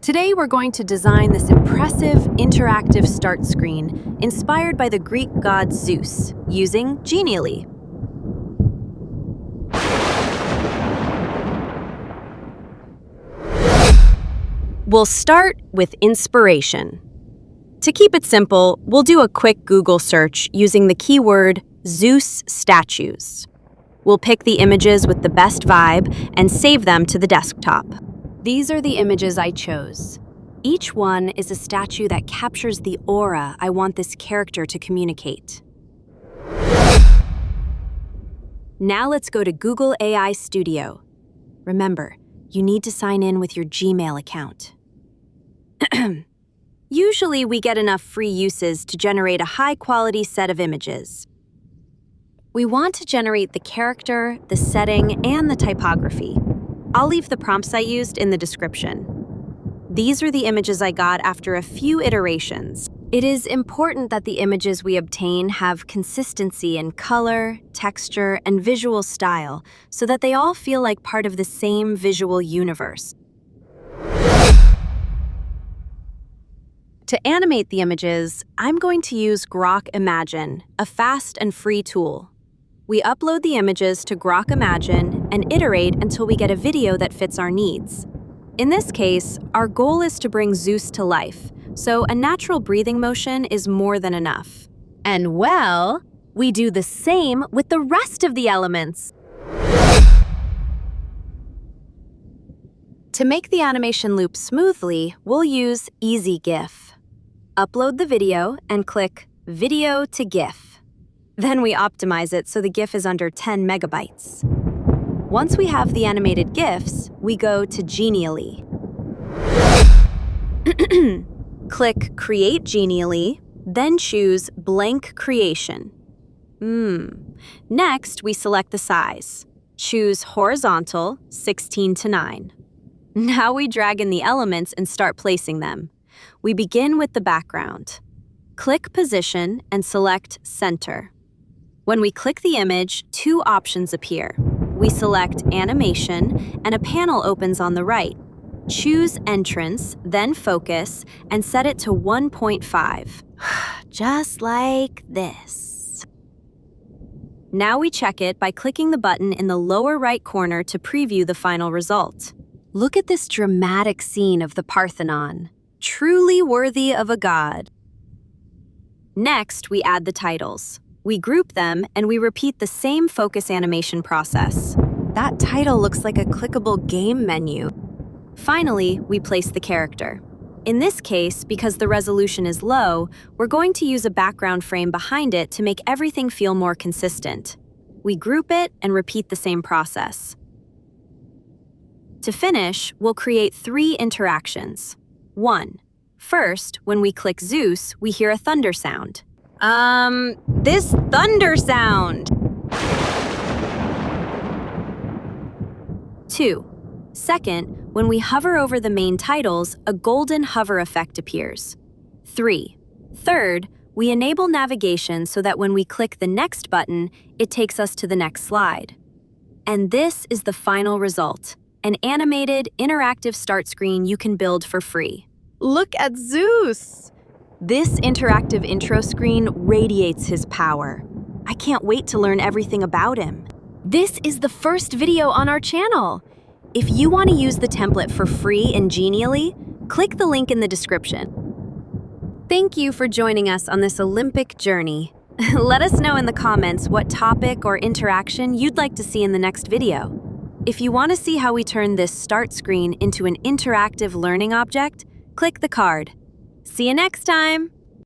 Today we're going to design this impressive, interactive start screen inspired by the Greek god Zeus, using Genially. We'll start with inspiration. To keep it simple, we'll do a quick Google search using the keyword Zeus statues. We'll pick the images with the best vibe and save them to the desktop. These are the images I chose. Each one is a statue that captures the aura I want this character to communicate. Now let's go to Google AI Studio. Remember, you need to sign in with your Gmail account. Usually we get enough free uses to generate a high-quality set of images. We want to generate the character, the setting, and the typography. I'll leave the prompts I used in the description. These are the images I got after a few iterations. It is important that the images we obtain have consistency in color, texture, and visual style so that they all feel like part of the same visual universe. To animate the images, I'm going to use Grok Imagine, a fast and free tool. We upload the images to Grok Imagine and iterate until we get a video that fits our needs. In this case, our goal is to bring Zeus to life, so a natural breathing motion is more than enough. And well, we do the same with the rest of the elements. To make the animation loop smoothly, we'll use Ezgif. Upload the video and click Video to GIF. Then we optimize it so the GIF is under 10 megabytes. Once we have the animated GIFs, we go to Genially. Click Create Genially, then choose Blank Creation. Next, we select the size. Choose Horizontal, 16:9. Now we drag in the elements and start placing them. We begin with the background. Click Position and select Center. When we click the image, two options appear. We select Animation, and a panel opens on the right. Choose Entrance, then Focus, and set it to 1.5. Just like this. Now we check it by clicking the button in the lower right corner to preview the final result. Look at this dramatic scene of the Parthenon. Truly worthy of a god. Next, we add the titles. We group them, and we repeat the same focus animation process. That title looks like a clickable game menu. Finally, we place the character. In this case, because the resolution is low, we're going to use a background frame behind it to make everything feel more consistent. We group it and repeat the same process. To finish, we'll create 3 interactions. 1. First, when we click Zeus, we hear a thunder sound. This thunder sound! 2. Second, when we hover over the main titles, a golden hover effect appears. 3. Third, we enable navigation so that when we click the next button, it takes us to the next slide. And this is the final result. An animated, interactive start screen you can build for free. Look at Zeus! This interactive intro screen radiates his power. I can't wait to learn everything about him. This is the first video on our channel. If you want to use the template for free in Genially, click the link in the description. Thank you for joining us on this Olympic journey. Let us know in the comments what topic or interaction you'd like to see in the next video. If you want to see how we turn this start screen into an interactive learning object, click the card. See you next time!